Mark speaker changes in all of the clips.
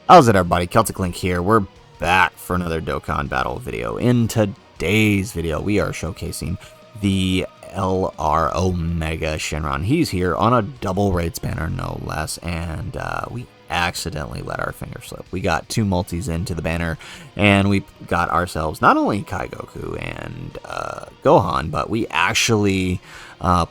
Speaker 1: How's it, everybody? Celtic Link here. We're back for another Dokkan battle video. In today's video, we are showcasing the LR Omega Shenron. He's here on a double raids banner, no less, and we accidentally let our finger slip. We got two multis into the banner, and we got ourselves not only Kai Goku and Gohan, but we actually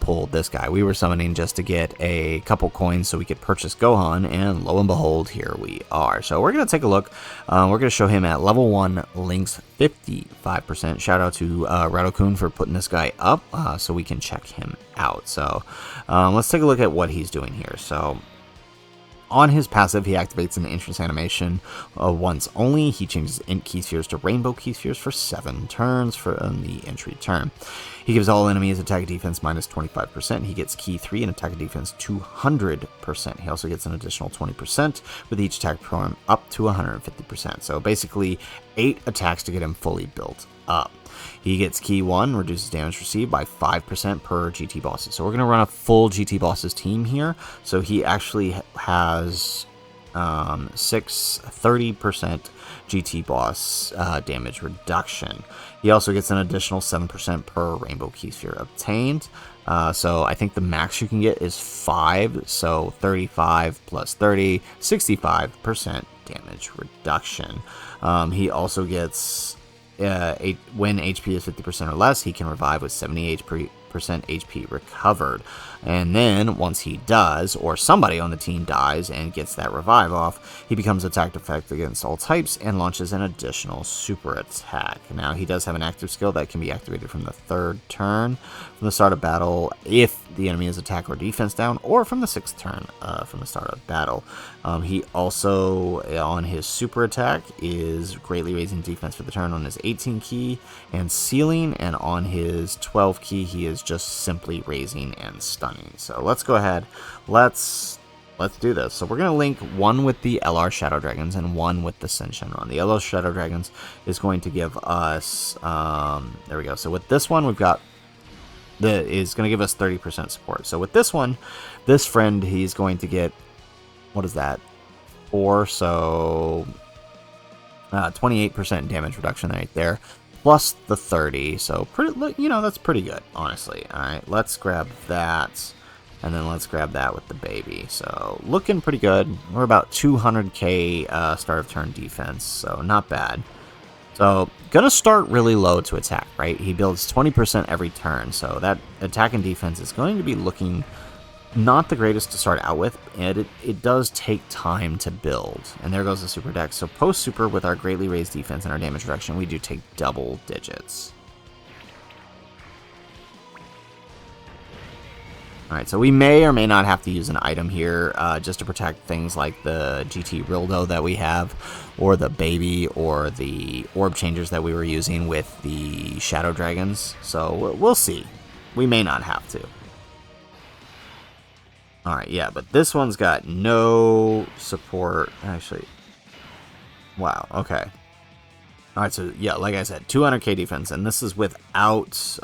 Speaker 1: pulled this guy. We were summoning just to get a couple coins so we could purchase Gohan, and lo and behold, here we are. So we're going to take a look. We're going to show him at level 1, links 55%. Shout out to Radokun for putting this guy up so we can check him out. So let's take a look at what he's doing here. So on his passive, he activates an entrance animation once only. He changes int key spheres to rainbow key spheres for 7 turns for the entry turn. He gives all enemies attack defense minus 25%. He gets key 3 and attack defense 200%. He also gets an additional 20% with each attack perform up to 150%. So basically 8 attacks to get him fully built up. He gets key 1, reduces damage received by 5% per GT bosses. So we're going to run a full GT bosses team here. So he actually has 30% GT boss damage reduction. He also gets an additional 7% per rainbow key sphere obtained. So I think the max you can get is 5. So 35 plus 30, 65% damage reduction. He also gets when HP is 50% or less, he can revive with 78% HP recovered. And then once he does, or somebody on the team dies and gets that revive off, he becomes attack effect against all types and launches an additional super attack. Now he does have an active skill that can be activated from the 3rd turn from the start of battle if the enemy is attack or defense down, or from the 6th turn from the start of battle. He also, on his super attack, is greatly raising defense for the turn on his 18 key and sealing, and on his 12 key he is just simply raising and stunning. So let's go ahead, let's do this. So we're going to link one with the LR Shadow Dragons and one with the Sen Shenron. The LR Shadow Dragons is going to give us there we go. So with this one, we've got is going to give us 30% support. So with this one, this friend, he's going to get, what is that, 4, so 28% damage reduction right there, plus the 30, so pretty, you know, that's pretty good, honestly. All right, let's grab that, and then let's grab that with the baby. So looking pretty good. We're about 200k start of turn defense, so not bad. So gonna start really low to attack, right? He builds 20% every turn, so that attack and defense is going to be looking not the greatest to start out with, and it does take time to build. And there goes the super deck. So post super, with our greatly raised defense and our damage reduction, we do take double digits. Alright, so we may or may not have to use an item here just to protect things like the GT Rildo that we have, or the baby, or the orb changers that we were using with the Shadow Dragons. So we'll see. We may not have to. Alright, yeah, but this one's got no support. Actually, wow, okay. Alright, so yeah, like I said, 200k defense, and this is without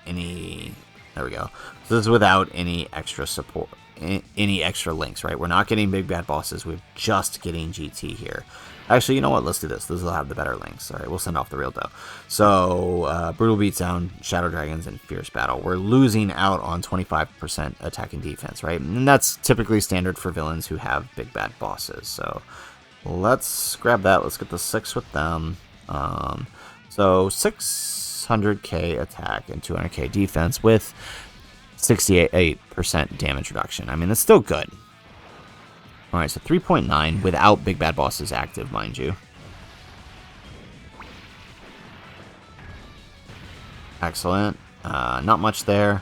Speaker 1: any, there we go. So this is without any extra support, any extra links, right? We're not getting big bad bosses, we're just getting GT here. Actually, you know what? Let's do this. This will have the better links. All right, we'll send off the real dough. So, Brutal Beatdown, Shadow Dragons, and Fierce Battle. We're losing out on 25% attack and defense, right? And that's typically standard for villains who have big bad bosses. So, let's grab that. Let's get the 6 with them. So, 600k attack and 200k defense with 68% damage reduction. I mean, that's still good. Alright, so 3.9 without big bad bosses active, mind you. Excellent. Not much there.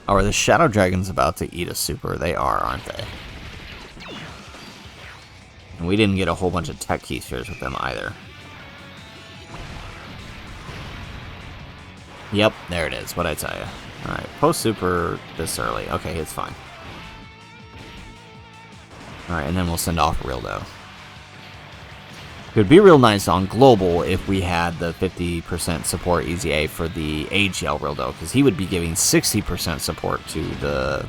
Speaker 1: Oh, are the Shadow Dragons about to eat a super? They are, aren't they? And we didn't get a whole bunch of tech key spheres with them either. Yep, there it is. What'd I tell you? Alright, post super this early. Okay, it's fine. Alright, and then we'll send off Rildo. It would be real nice on global if we had the 50% support Easy A for the AGL Rildo, because he would be giving 60% support to the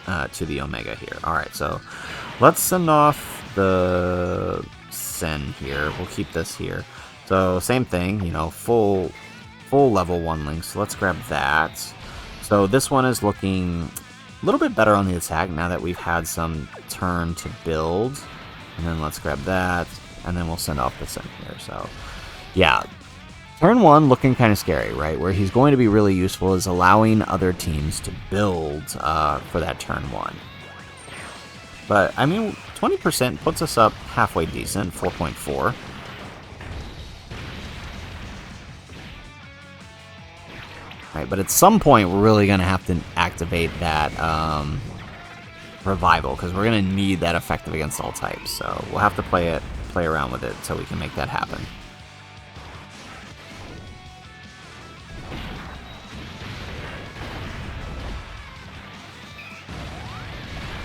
Speaker 1: to the Omega here. Alright, so let's send off the Sen here. We'll keep this here. So same thing, you know, full level 1 link. So let's grab that. So this one is looking a little bit better on the attack now that we've had some turn to build. And then let's grab that, and then we'll send off the Sen here. So yeah, turn 1 looking kind of scary, right? Where he's going to be really useful is allowing other teams to build for that turn 1. But, I mean, 20% puts us up halfway decent, 4.4. Right, but at some point, we're really going to have to activate that revival, because we're going to need that effective against all types. So we'll have to play around with it so we can make that happen.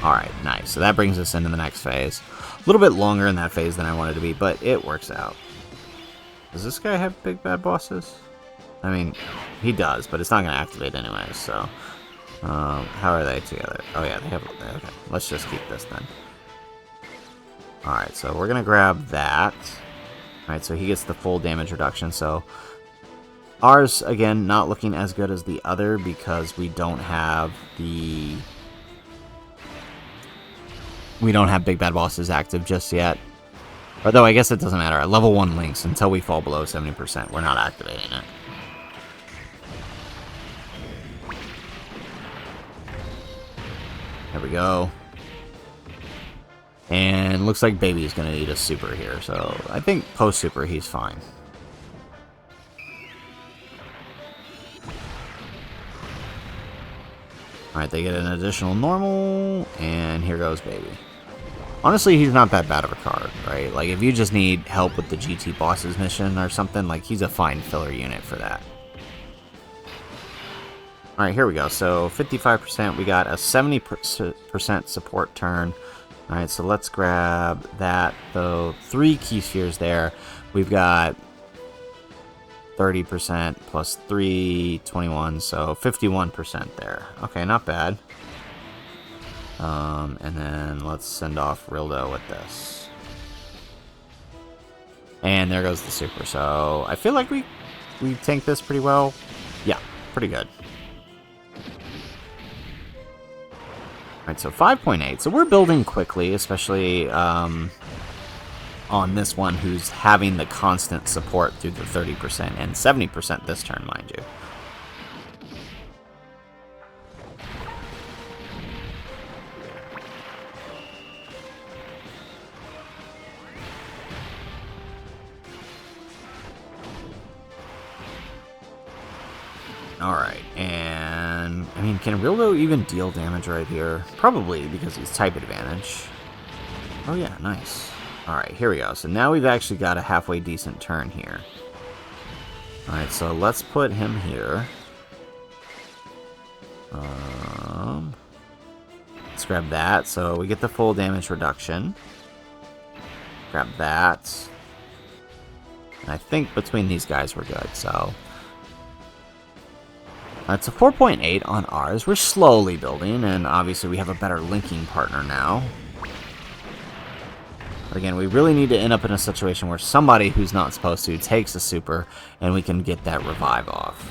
Speaker 1: Alright, nice. So that brings us into the next phase. A little bit longer in that phase than I wanted to be, but it works out. Does this guy have big bad bosses? I mean, he does, but it's not going to activate anyway, so... how are they together? Oh yeah, they have... Okay, let's just keep this then. Alright, so we're going to grab that. Alright, so he gets the full damage reduction, so... Ours, again, not looking as good as the other because we don't have the... We don't have big bad bosses active just yet. Although I guess it doesn't matter. At level 1 links, until we fall below 70%, we're not activating it. There we go. And looks like Baby's going to need a super here. So I think post-super he's fine. Alright, they get an additional normal. And here goes Baby. Honestly, he's not that bad of a card, right? Like, if you just need help with the GT bosses mission or something, like, he's a fine filler unit for that. Alright, here we go. So, 55%, we got a 70% support turn. Alright, so let's grab that, though. 3 key spheres there. We've got 30% plus 3, 21, so 51% there. Okay, not bad. And then let's send off Rildo with this. And there goes the super. So I feel like we tank this pretty well. Yeah, pretty good. Alright, so 5.8. So we're building quickly, especially on this one who's having the constant support through the 30% and 70% this turn, mind you. Alright, and I mean, can Rildo even deal damage right here? Probably, because he's type advantage. Oh yeah, nice. Alright, here we go. So now we've actually got a halfway decent turn here. Alright, so let's put him here. Let's grab that, so we get the full damage reduction. Grab that. And I think between these guys we're good, so... It's a 4.8 on ours. We're slowly building, and obviously we have a better linking partner now. But again, we really need to end up in a situation where somebody who's not supposed to takes a super, and we can get that revive off.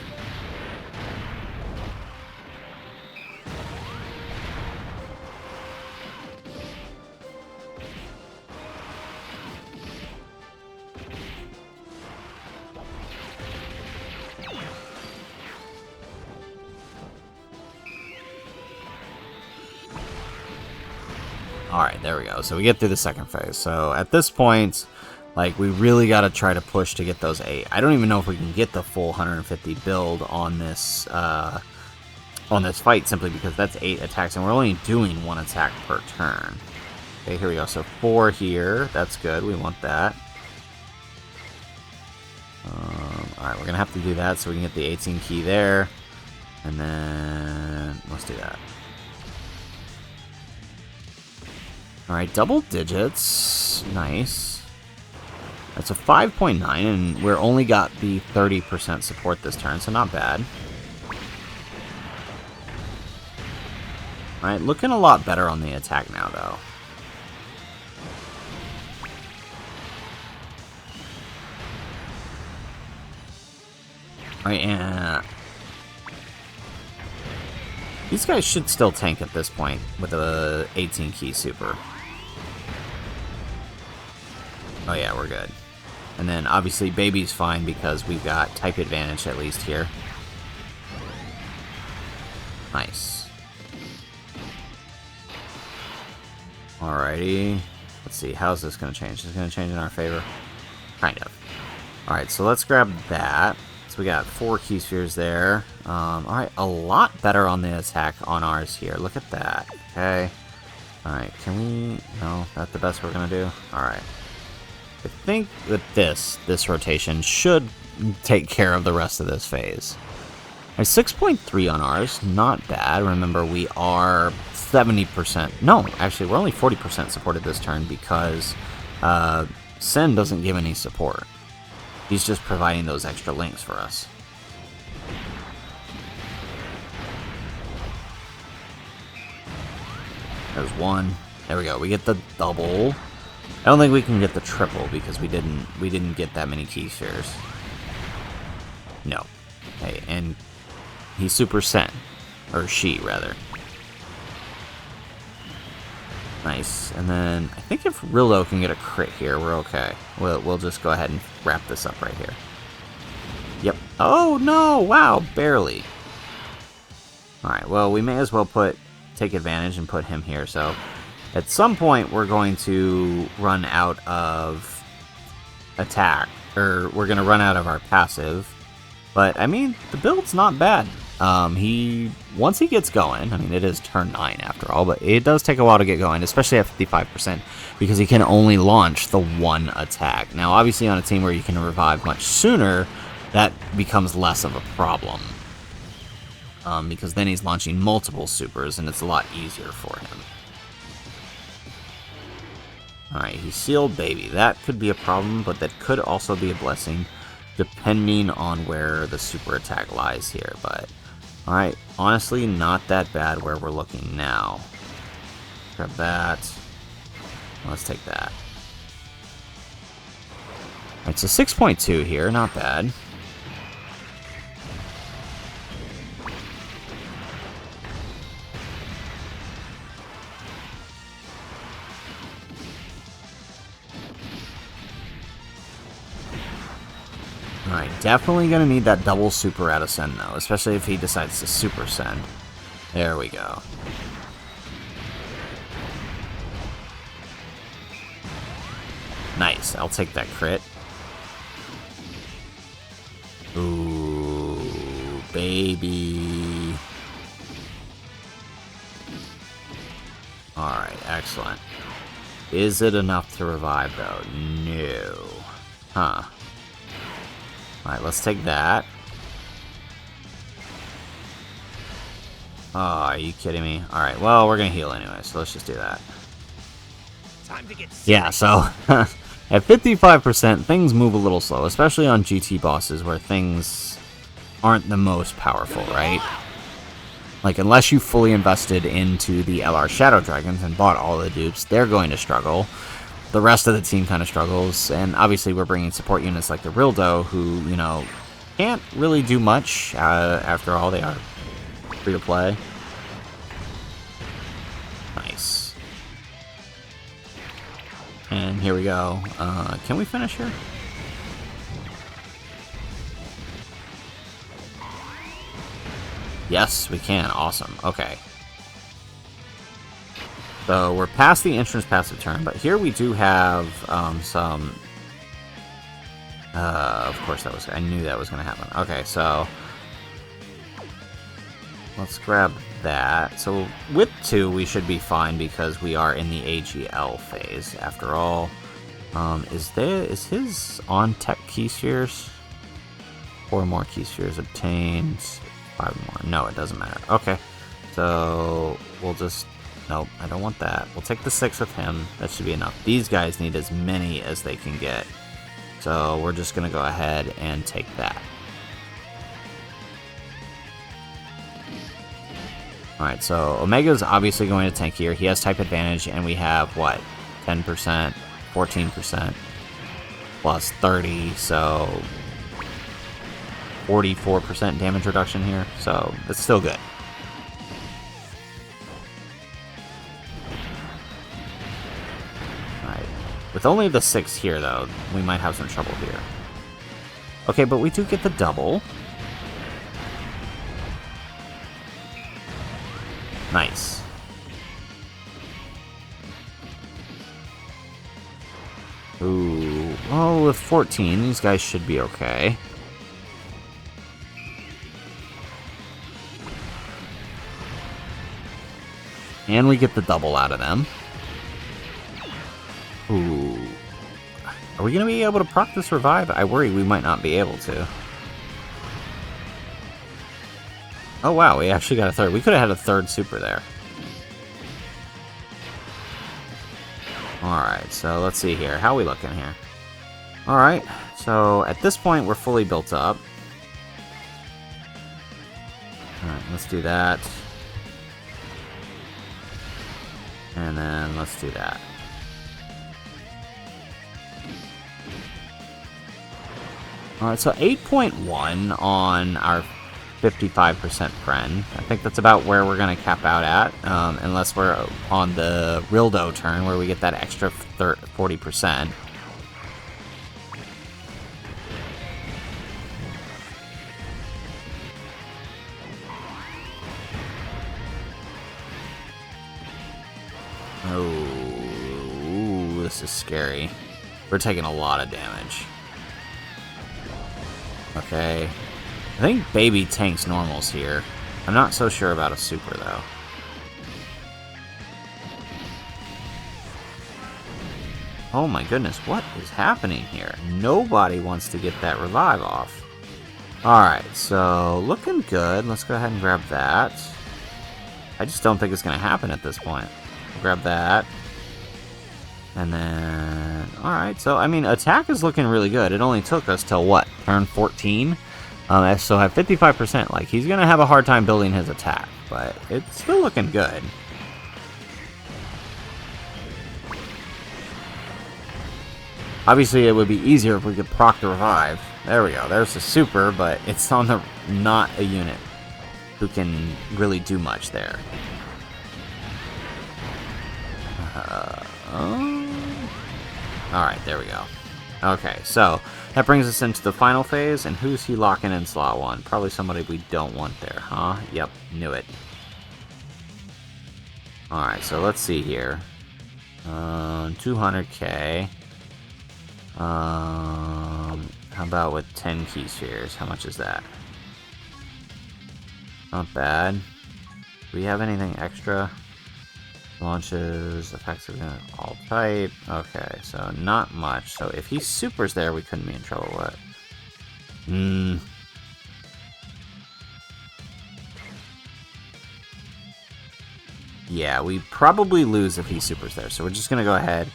Speaker 1: Alright, there we go. So we get through the second phase. So at this point, like, we really got to try to push to get those 8. I don't even know if we can get the full 150 build on this fight, simply because that's 8 attacks, and we're only doing 1 attack per turn. Okay, here we go. So 4 here. That's good. We want that. Alright, we're going to have to do that so we can get the 18 key there. And then let's do that. Alright, double digits. Nice. That's a 5.9, and we're only got the 30% support this turn, so not bad. Alright, looking a lot better on the attack now, though. Alright, and these guys should still tank at this point with a 18 key super. Oh yeah, we're good. And then obviously Baby's fine because we've got type advantage at least here. Nice. Alrighty. Let's see, how's this going to change? Is it going to change in our favor? Kind of. Alright, so let's grab that. So we got 4 key spheres there. Alright, a lot better on the attack on ours here. Look at that. Okay. Alright, can we... No, that's the best we're going to do? Alright. I think that this rotation should take care of the rest of this phase. 6.3 on ours, not bad. Remember, we are 70%. No, actually, we're only 40% supported this turn because Sen doesn't give any support. He's just providing those extra links for us. There's one. There we go. We get the double. I don't think we can get the triple because we didn't get that many key spheres. No. Hey, and he's Super Sen. Or she, rather. Nice. And then I think if Rillo can get a crit here, we're okay. We'll just go ahead and wrap this up right here. Yep. Oh, no! Wow, barely. Alright, well, we may as well take advantage and put him here, so... At some point, we're going to run out of attack, or we're going to run out of our passive. But, I mean, the build's not bad. Once he gets going, I mean, it is turn 9 after all, but it does take a while to get going, especially at 55%, because he can only launch the one attack. Now, obviously, on a team where you can revive much sooner, that becomes less of a problem. Because then he's launching multiple supers, and it's a lot easier for him. Alright, he sealed Baby. That could be a problem, but that could also be a blessing, depending on where the super attack lies here. But, alright, honestly, not that bad where we're looking now. Grab that. Let's take that. Alright, so 6.2 here, not bad. Alright, definitely going to need that double super out of Sen, though, especially if he decides to super Sen. There we go. Nice, I'll take that crit. Ooh, baby. Alright, excellent. Is it enough to revive, though? No. Huh. Alright, let's take that. Oh, are you kidding me? Alright, well, we're gonna heal anyway, so let's just do that. Time to get yeah, so at 55%, things move a little slow, especially on GT bosses where things aren't the most powerful, right? Like, unless you fully invested into the LR Shadow Dragons and bought all the dupes, they're going to struggle. The rest of the team kind of struggles, and obviously we're bringing support units like the Rildo, who, you know, can't really do much. After all, they are free to play. Nice. And here we go. Can we finish here? Yes, we can. Awesome. Okay. So we're past the entrance passive turn, but here we do have some... of course, I knew that was going to happen. Okay, so let's grab that. So with 2, we should be fine because we are in the AGL phase. After all, is his on tech key spheres? 4 more key spheres obtained. 5 more. No, it doesn't matter. Okay, so we'll just... Nope, I don't want that. We'll take the 6 with him. That should be enough. These guys need as many as they can get. So we're just going to go ahead and take that. Alright, so Omega's obviously going to tank here. He has type advantage, and we have, what, 10%, 14%, plus 30, so 44% damage reduction here, so it's still good. Alright, with only the 6 here, though, we might have some trouble here. Okay, but we do get the double. Nice. Ooh, well, with 14, these guys should be okay. And we get the double out of them. Ooh. Are we going to be able to proc this revive? I worry we might not be able to. Oh wow, we actually got a third. We could have had a third super there. Alright, so let's see here. How are we looking here? Alright, so at this point we're fully built up. Alright, let's do that. And then let's do that. Alright, so 8.1 on our 55% Pren. I think that's about where we're going to cap out at, unless we're on the Rildo turn where we get that extra 40%. Oh, this is scary. We're taking a lot of damage. Okay. I think Baby tanks normals here. I'm not so sure about a super, though. Oh my goodness, what is happening here? Nobody wants to get that revive off. Alright, so looking good. Let's go ahead and grab that. I just don't think it's going to happen at this point. Grab that. And then... Alright, so, I mean, attack is looking really good. It only took us till, what, turn 14? So at 55%, like, he's going to have a hard time building his attack, but it's still looking good. Obviously, it would be easier if we could proc the revive. There we go. There's the super, but it's on the not a unit who can really do much there. Alright, there we go. Okay, so that brings us into the final phase, and who's he locking in slot 1? Probably somebody we don't want there, huh? Yep, knew it. Alright, so let's see here. 200k. How about with 10 key spheres? How much is that? Not bad. Do we have anything extra? Launches, effects of all type. Okay, so not much. So if he supers there, we couldn't be in trouble. What? Yeah, we probably lose if he supers there. So we're just going to go ahead.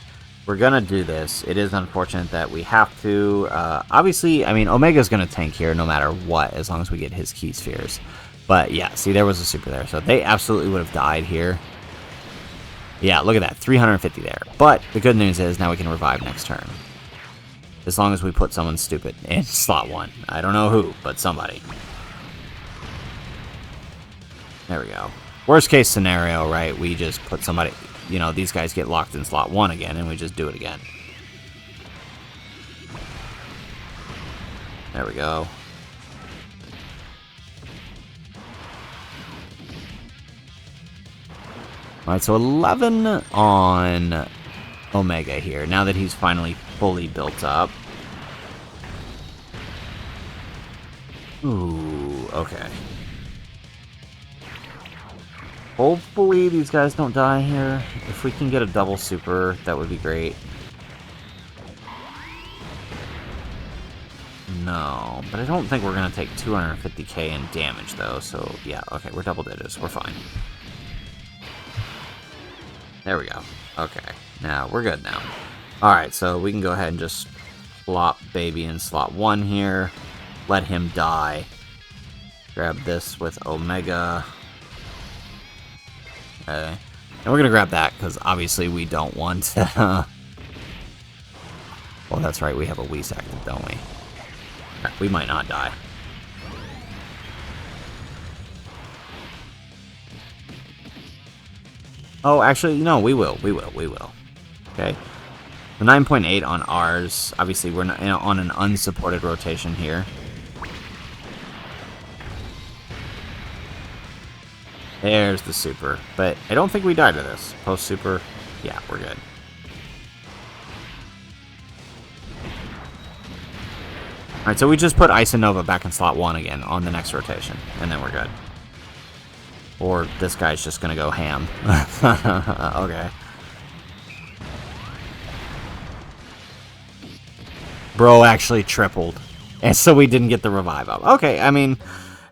Speaker 1: We're going to do this. It is unfortunate that we have to. Obviously, I mean, Omega's going to tank here no matter what, as long as we get his key spheres. But yeah, see, there was a super there. So they absolutely would have died here. Yeah, look at that, 350 there. But the good news is now we can revive next turn. As long as we put someone stupid in slot 1. I don't know who, but somebody. There we go. Worst case scenario, right? We just put somebody, you know, these guys get locked in slot 1 again, and we just do it again. There we go. Alright, so 11 on Omega here, now that he's finally fully built up. Ooh, okay. Hopefully these guys don't die here. If we can get a double super, that would be great. No, but I don't think we're going to take 250k in damage, though, so yeah, okay, we're double digits, we're fine. There we go. Okay, now we're good now. Alright, so we can go ahead and just plop Baby in slot 1 here. Let him die. Grab this with Omega. Okay. And we're going to grab that, because obviously we don't want... well, that's right, we have a Whis active, don't we? Right, we might not die. Oh, actually, no, we will. Okay. The 9.8 on ours, obviously we're not, on an unsupported rotation here. There's the super. But I don't think we died to this. Post-super, yeah, we're good. Alright, so we just put Ice and Nova back in slot 1 again on the next rotation. And then we're good. Or this guy's just gonna go ham. Okay. Bro actually tripled. And so we didn't get the revive up. Okay, I mean...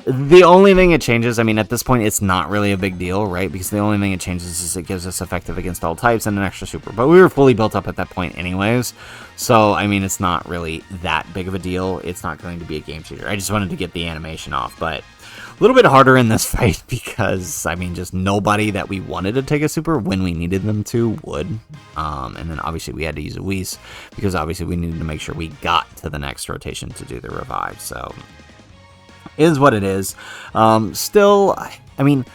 Speaker 1: The only thing it changes, I mean, at this point, it's not really a big deal, right? Because the only thing it changes is it gives us effective against all types and an extra super. But we were fully built up at that point anyways. So, I mean, it's not really that big of a deal. It's not going to be a game changer. I just wanted to get the animation off. But a little bit harder in this fight because, I mean, just nobody that we wanted to take a super when we needed them to would. And then, obviously, we had to use a Whis because, obviously, we needed to make sure we got to the next rotation to do the revive. So... is what it is. Still, I mean,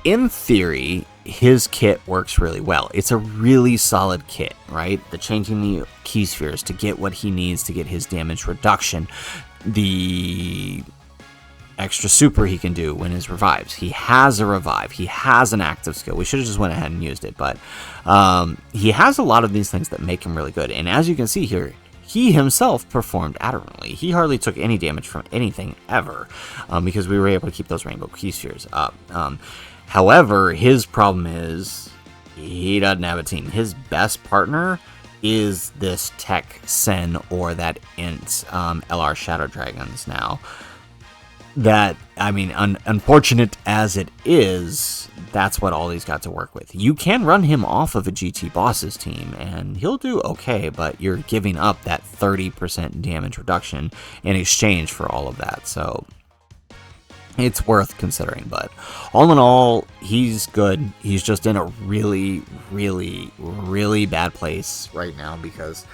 Speaker 1: in theory, his kit works really well. It's a really solid kit, right? The changing the key spheres to get what he needs to get his damage reduction. The extra super he can do when his revives. He has a revive. He has an active skill. We should have just went ahead and used it, but he has a lot of these things that make him really good. And as you can see here, he himself performed admirably. He hardly took any damage from anything ever because we were able to keep those rainbow key spheres up. However, his problem is he doesn't have a team. His best partner is this Tech Sen or that Int LR Shadow Dragons now. That, I mean, unfortunate as it is, that's what all he's got to work with. You can run him off of a GT Boss's team, and he'll do okay, but you're giving up that 30% damage reduction in exchange for all of that, so it's worth considering. But all in all, he's good. He's just in a really, really, really bad place right now because...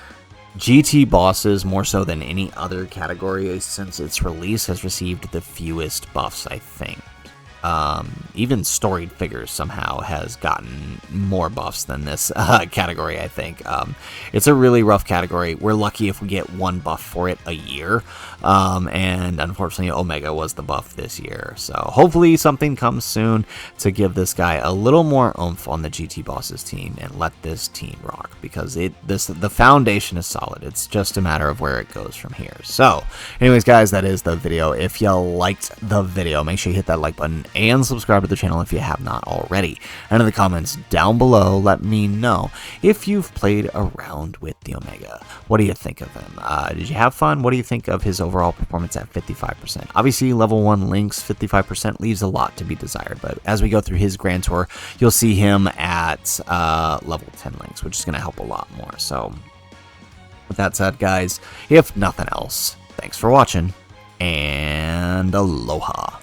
Speaker 1: GT Bosses, more so than any other category since its release, has received the fewest buffs, I think. Even Storied Figures somehow has gotten more buffs than this category, I think. It's a really rough category. We're lucky if we get one buff for it a year. And unfortunately, Omega was the buff this year. So hopefully something comes soon to give this guy a little more oomph on the GT Bosses team and let this team rock. Because the foundation is solid. It's just a matter of where it goes from here. So anyways, guys, that is the video. If you liked the video, make sure you hit that like button and subscribe to the channel if you have not already. And in the comments down below, let me know if you've played around with the Omega. What do you think of him? Did you have fun? What do you think of his overall performance at 55%? Obviously, level 1 Lynx, 55% leaves a lot to be desired, but as we go through his Grand Tour, you'll see him at level 10 Lynx, which is going to help a lot more. So, with that said, guys, if nothing else, thanks for watching, and aloha.